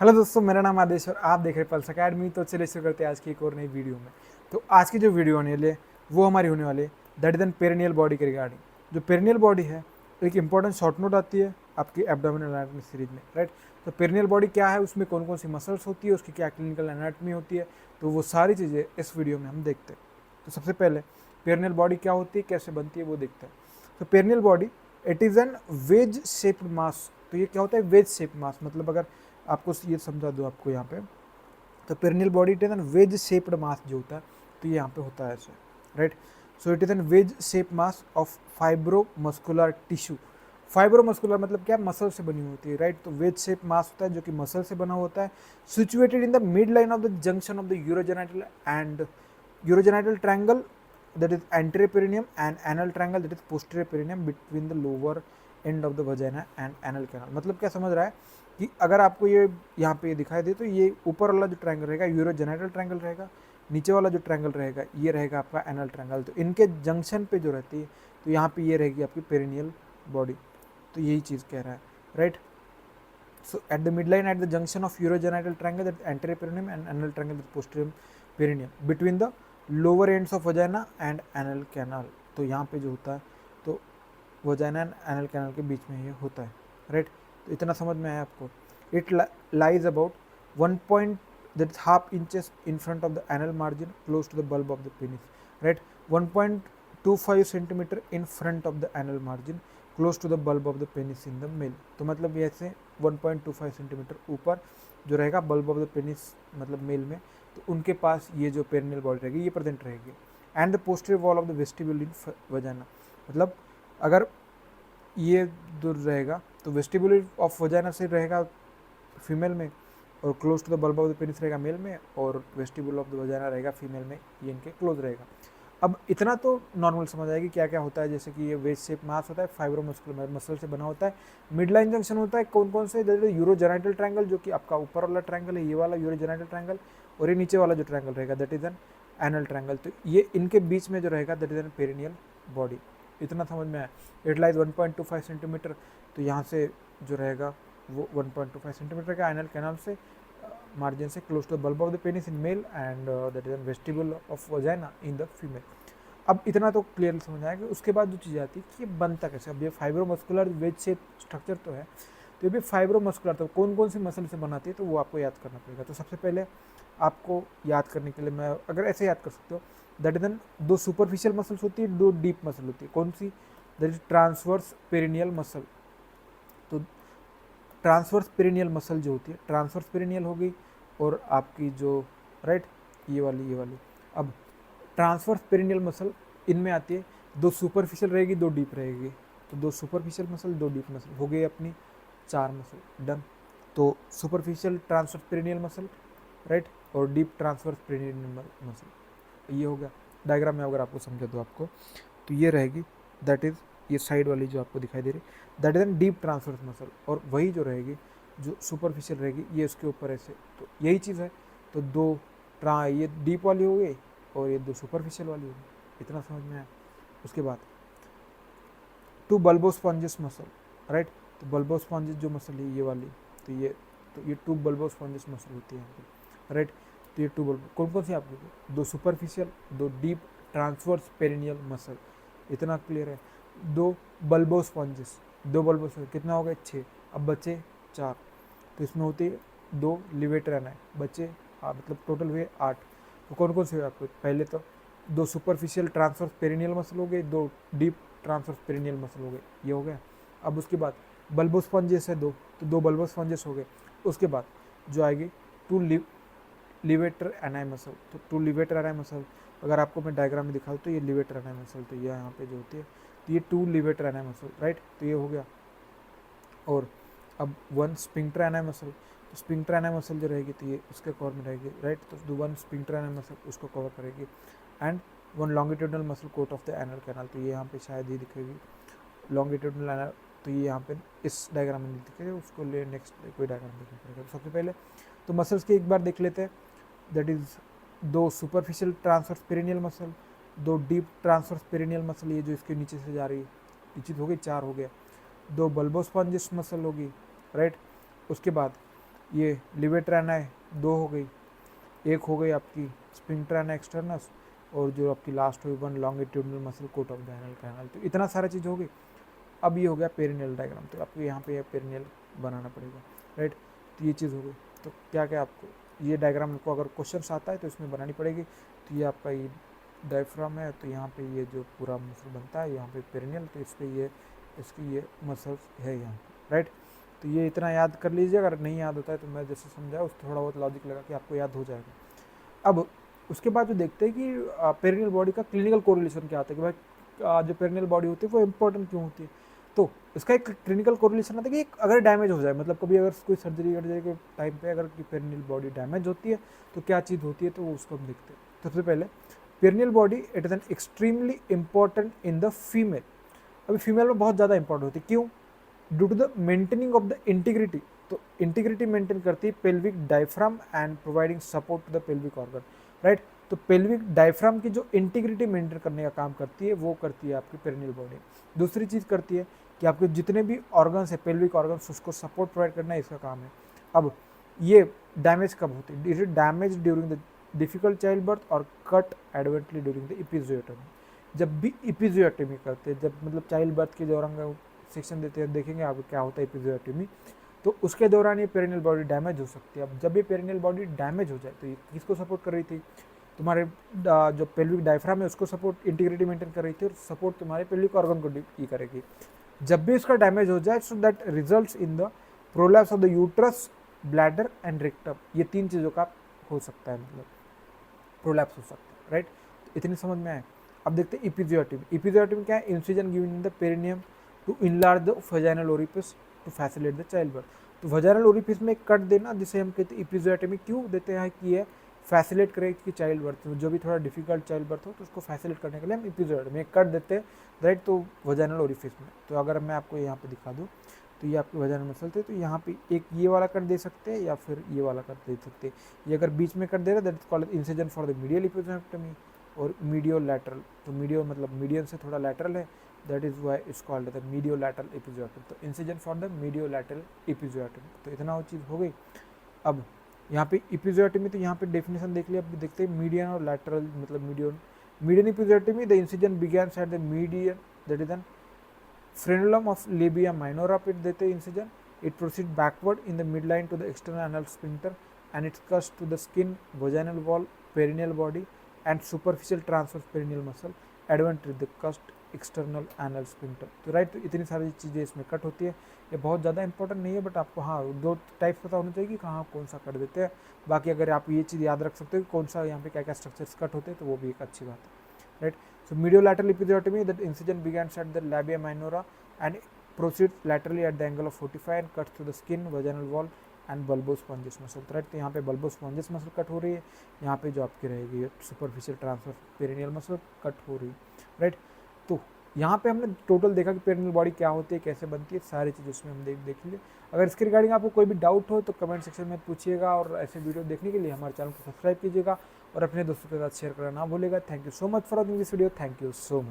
Hello दोस्तों, मेरा नाम आदेश और आप देख रहे हैं पल्स अकेडमी। तो चलिए शुरू करते हैं आज की एक और नई वीडियो में। तो आज की जो वीडियो होने वाली है वो हमारी होने वाली है that is an perineal body के रिगार्डिंग। जो पेरिनियल बॉडी है एक इंपॉर्टेंट शॉर्ट नोट आती है आपकी एब्डोमिनल एनाटॉमी सीरीज में, राइट। तो पेरिनियल बॉडी क्या है, उसमें कौन कौन सी मसल्स होती है, उसकी क्या क्लिनिकल एनाटॉमी होती है, तो वो सारी चीज़ें इस वीडियो में हम देखते हैं। तो सबसे पहले पेरिनियल बॉडी क्या होती है, कैसे बनती है, वो देखते हैं। तो perineal body it is an wedge shaped mass. तो ये क्या होता है, वेज शेप्ड मास, मतलब अगर आपको ये समझा दो आपको यहाँ पे, तो perineal body it is an wedge shaped mass जो होता है, तो ये यहाँ पे होता है ऐसे, right. So it is an veg shape mass of fibromuscular tissue. Fibromuscular मतलब क्या, मसल से बनी होती है, राइट। तो वेज शेप मास होता है जो कि मसल से बना होता है, situated in the mid line of the junction of the urogenital and urogenital triangle that is anterior perineum and anal triangle that is posterior perineum between the lower end of the vagina and anal canal। मतलब क्या समझ रहा है कि अगर आपको ये यहाँ पे दिखाई दे तो ये ऊपर वाला जो ट्रायंगल रहेगा यूरोजेनाइटल ट्रायंगल रहेगा, नीचे वाला जो ट्रायंगल रहेगा ये रहेगा आपका एनल ट्रायंगल। तो इनके जंक्शन पे जो रहती है तो यहाँ पे ये रहेगी आपकी पेरिनियल बॉडी। तो यही चीज़ कह रहा है, right. So at the midline at the junction of urogenital triangle that is anterior perineum and anal triangle that is posterior perineum between the lower ends of vagina and anal canal। तो यहाँ पे जो होता है तो vagina and anal canal के बीच में ये होता है, राइट। तो इतना समझ में आया आपको। It lies about 1 point that is half inches in front of the anal margin close to the bulb of the penis, right. 1.25 centimetre in front of the anal margin close to the bulb of the penis in the male. तो मतलब ये ऐसे 1.25 centimetre ऊपर जो रहेगा bulb of the penis मतलब male में, तो उनके पास ये जो पेरिनियल बॉडी रहेगी ये प्रेजेंट रहेगी। And the posterior wall of the vestibule in vagina, मतलब अगर ये दूर रहेगा तो वेस्टिब्यूल ऑफ वजाइना से रहेगा फीमेल में, और close to the bulb of the penis रहेगा मेल में, और वेस्टिब्यूल ऑफ द वजाइना रहेगा फीमेल में, ये इनके क्लोज रहेगा। अब इतना तो नॉर्मल समझ आएगी क्या क्या होता है। जैसे कि ये वेज शेप मास होता है, फाइब्रोमस्कुलर मसल से बना होता है, मिड लाइन जंक्शन होता है कौन कौन से, जैसे यूरोजेनाइटल ट्रायंगल जो कि आपका ऊपर वाला ट्रायंगल है, ये वाला यूरोजेनाइटल ट्रायंगल, और ये नीचे वाला जो ट्रायंगल रहेगा that is an anal triangle. तो ये इनके बीच में जो रहेगा that is an perineal body. इतना समझ में आया। इट लाइज 1.25 सेंटीमीटर, तो यहाँ से जो रहेगा वो 1.25 सेंटीमीटर का एनल कैनाल से मार्जिन से close to the bulb of the penis in male and that is an vestibule of vagina in the female. अब इतना तो क्लियर समझ आया कि उसके बाद जो चीज़ आती है कि ये बनता कैसे। अब ये फाइब्रोमस्कुलर वेज शेप स्ट्रक्चर तो है, तो ये भी फाइब्रोमस्कुलर तो कौन कौन सी मसल से बनाती है तो वो आपको याद करना पड़ेगा। तो सबसे पहले आपको याद करने के लिए मैं अगर ऐसे याद कर सकते हो, that is an 2 superficial muscles होती है, 2 डीप मसल होती है। कौन सी, that is transverse perineal muscle. तो ट्रांसवर्स पेरिनियल मसल जो होती है, ट्रांसवर्स पेरिनियल हो गई, और आपकी जो राइट ये वाली। अब ट्रांसवर्स पेरिनियल मसल इनमें आती है, 2 सुपरफिशियल रहेगी, 2 डीप रहेगी। तो 2 सुपरफिशियल मसल, 2 डीप मसल हो गई अपनी 4 मसल, डन। तो superficial transverse perineal muscle, right, और डीप ट्रांसवर्स पेरिनियल मसल, ये हो गया। डायग्राम में अगर आपको समझा दो आपको, तो ये रहेगी दैट इज ये साइड वाली जो आपको दिखाई दे रही that is N deep transverse muscle, और वही जो रहेगी जो सुपरफिशियल रहेगी ये उसके ऊपर ऐसे। तो यही चीज़ है। तो 2 ये डीप वाली हो गई और ये 2 सुपरफिशियल वाली हो गई। इतना समझ में आया। उसके बाद 2 बल्बोस्पॉन्जिस मसल, राइट। तो बल्बोस्पॉन्जिस जो मसल है ये वाली, तो ये 2 बल्बोस्पॉन्जिस मसल होती है यहाँ पे, राइट। तो ये 2 बल्ब कौन कौन सी आपको, 2 superficial, 2 deep transverse perineal muscle. इतना क्लियर है। 2 बल्बोस्पॉन्जिस, 2 बल्बोस्पॉन्जिस कितना हो गया 6, अब बचे 4। तो इसमें होती है 2 लिवेटर एनाई, बचे मतलब टोटल हुए 8। तो कौन कौन से हुए आपको, पहले तो 2 सुपरफिशियल ट्रांसवर्स पेरिनियल मसल हो गए, 2 डीप ट्रांसवर्स पेरिनियल मसल हो गए, ये हो गया। अब उसके बाद बल्बोस्पॉन्जिस है 2, तो 2 बल्बोस्पॉन्जिस हो गए। उसके बाद जो आएगी 2 लिवेटर एनाई मसल। तो 2 लिवेटर एनाई मसल अगर आपको मैं डायग्राम में दिखाऊँ तो ये लिवेटर एनाई मसल, तो ये यहाँ पे जो होती है, तो ये 2 लिवेटर एनाई मसल, राइट। तो ये हो गया। और अब 1 स्पिंक्टर एनाई मसल, तो स्पिंक्टर एनाई मसल जो रहेगी तो ये उसके कवर में रहेगी, राइट। तो 1 स्पिंक्टर एनाई मसल उसको कवर करेगी, and 1 longitudinal muscle coat of the anal canal. तो ये यहाँ पे शायद ये दिखेगी लॉन्गिट्यूडनल एनल, तो ये यहाँ पे इस डायग्राम में नहीं दिखेगी, उसको ले नेक्स्ट कोई डायग्राम देखना पड़ेगा। तो सबसे पहले तो मसल्स की एक बार देख लेते हैं। That is 2 superficial transverse perineal muscle, 2 deep transverse perineal muscle, ये जो इसके नीचे से जा रही है, ये चीज़ हो गई 4 हो गया। 2 बल्बोस्पॉन्जिस मसल होगी, राइट। उसके बाद ये लिवेटर एनाई 2 हो गई, एक हो गई आपकी स्फिंक्टर एनाई एक्सटर्नस, और जो आपकी लास्ट हुई 1 longitudinal muscle coat of the anal canal. तो इतना सारा चीज़ हो गई। अब ये हो गया पेरिनियल डायग्राम, तो आपको यहाँ पे पेरिनियल बनाना पड़ेगा, राइट। तो ये चीज़ हो गई। तो क्या क्या आपको ये डायग्राम को अगर क्वेश्चन आता है तो इसमें बनानी पड़ेगी। तो ये आपका ये डायफ्राम है, तो यहाँ पे ये जो पूरा मसल बनता है यहाँ पे पेरिनियल, तो इस पर ये इसकी ये मसल्स है यहाँ पे, राइट। तो ये इतना याद कर लीजिए, अगर नहीं याद होता है तो मैं जैसे समझाया उस थोड़ा बहुत लॉजिक लगा कि आपको याद हो जाएगा। अब उसके बाद जो देखते हैं कि पेरिनियल बॉडी का क्लिनिकल कोरिलेशन क्या आता है, कि भाई जो पेरिनियल बॉडी होती है वो इंपॉर्टेंट क्यों होती है। तो इसका एक क्लिनिकल कोरिलेशन आता है कि अगर डैमेज हो जाए, मतलब कभी अगर कोई सर्जरी कर जाए के टाइम पे अगर पेरिनियल बॉडी डैमेज होती है तो क्या चीज़ होती है, तो वो उसको हम देखते हैं। सबसे पहले perineal body it is an extremely important in the female. अभी फीमेल में बहुत ज़्यादा इंपॉर्टेंट होती है, क्यों? Due to the maintaining of the integrity. तो इंटीग्रिटी मेंटेन करती है pelvic diaphragm and providing support to the pelvic organ, right. तो पेल्विक डायफ्राम की जो इंटीग्रिटी मेंटेन करने का काम करती है वो करती है आपकी पेरिनियल बॉडी। दूसरी चीज़ करती है कि आपके जितने भी ऑर्गन्स है पेल्विक ऑर्गन्स उसको सपोर्ट प्रोवाइड करना इसका काम है। अब ये डैमेज कब होती है? It is damage during the difficult child birth और कट एडवेंटली ड्यूरिंग द इपिजियोटमी। जब भी इपिजियोटमी करते हैं, जब मतलब चाइल्ड बर्थ के दौरान सेक्शन देते हैं, देखेंगे आप क्या होता है इपिजियोटमी, तो उसके दौरान ये पेरिनियल बॉडी डैमेज हो सकती है। अब जब ये पेरिनियल बॉडी डैमेज हो जाए तो ये किसको सपोर्ट कर रही थी? तुम्हारे जो पेल्विक डायफ्राम है उसको सपोर्ट इंटीग्रिटी मेंटेन कर रही थी, और सपोर्ट तुम्हारे पेल्विक ऑर्गन को ये करेगी। जब भी इसका डैमेज हो जाए, so that results in the prolapse of the uterus, bladder and rectum. ये 3 चीज़ों का हो सकता है, मतलब प्रोलैप्स हो सकता है, राइट। इतनी समझ में आए। अब देखते हैं इपिजियोटमी। इपिजियोटमी क्या है? Incision given in the perineum to enlarge the vaginal orifice to facilitate the childbirth. तो वजाइनल ओरिफिस में कट देना, जिसे हम कहते हैं इपिजियोटमी। क्यों देते हैं कि ये फैसिलिटेट करे कि चाइल्ड बर्थ, जो भी थोड़ा डिफिकल्ट चाइल्ड बर्थ हो तो उसको फैसिलिटेट करने के लिए हम इपिजियोटमी कट देते हैं, राइट। तो वजाइनल ओरिफिस में, तो अगर मैं आपको यहाँ पे दिखा दूँ तो ये आपके वजाइनल मसल थे, तो यहाँ पे एक ये वाला कट दे सकते हैं या फिर ये वाला कट दे सकते हैं। ये अगर बीच में कट दे रहे that is called incision for the medial episiotomy और मीडियो लैटरल। तो मीडियो मतलब मीडियन से थोड़ा लैटरल है, that is why it's called the mediolateral episiotomy. तो incision for the mediolateral episiotomy. तो इतना वो चीज़ हो गई। अब यहाँ पे इपिजियोटमी, तो यहाँ पे डेफिनेशन देख लिया। अब देखते हैं मीडियन और लैटरल, मतलब median episiotomy, the incision began at the median that is an frenulum of labia minora पे देते हैं incision. It proceed backward in the midline to the external anal sphincter and its cuts to the skin, vaginal wall, perineal body and superficial transverse perineal muscle advent the cust external anal sphincter. तो right, तो इतनी सारी चीज़ें इसमें cut होती है। ये बहुत ज़्यादा इंपॉर्टेंट नहीं है, बट आपको हाँ 2 टाइप्स पता होना चाहिए कि कहाँ कौन सा कट देते हैं। बाकी अगर आप ये चीज़ याद रख सकते हो कि कौन सा यहाँ पे क्या क्या स्ट्रक्चर्स कट होते हैं, तो वो भी एक अच्छी बात है, right. So mediolateral episiotomy, that incision begins at the labia minora and proceeds laterally at the angle of 45 and cuts through the skin, vaginal wall and bulbosponges muscle, right। तो यहाँ पे bulbosponges muscle कट हो रही है, यहाँ पे जो आपकी रहेगी superficial transverse perineal muscle cut हो रही है, राइट। तो यहाँ पे हमने टोटल देखा कि पेरिनियल बॉडी क्या होती है, कैसे बनती है, सारी चीज़ उसमें हम देख लिए। अगर इसके रिगार्डिंग आपको कोई भी डाउट हो तो कमेंट सेक्शन में पूछिएगा, और ऐसे वीडियो देखने के लिए हमारे चैनल को सब्सक्राइब कीजिएगा और अपने दोस्तों के साथ शेयर करना ना भूलेगा। Thank you so much for watching this video. Thank you so much.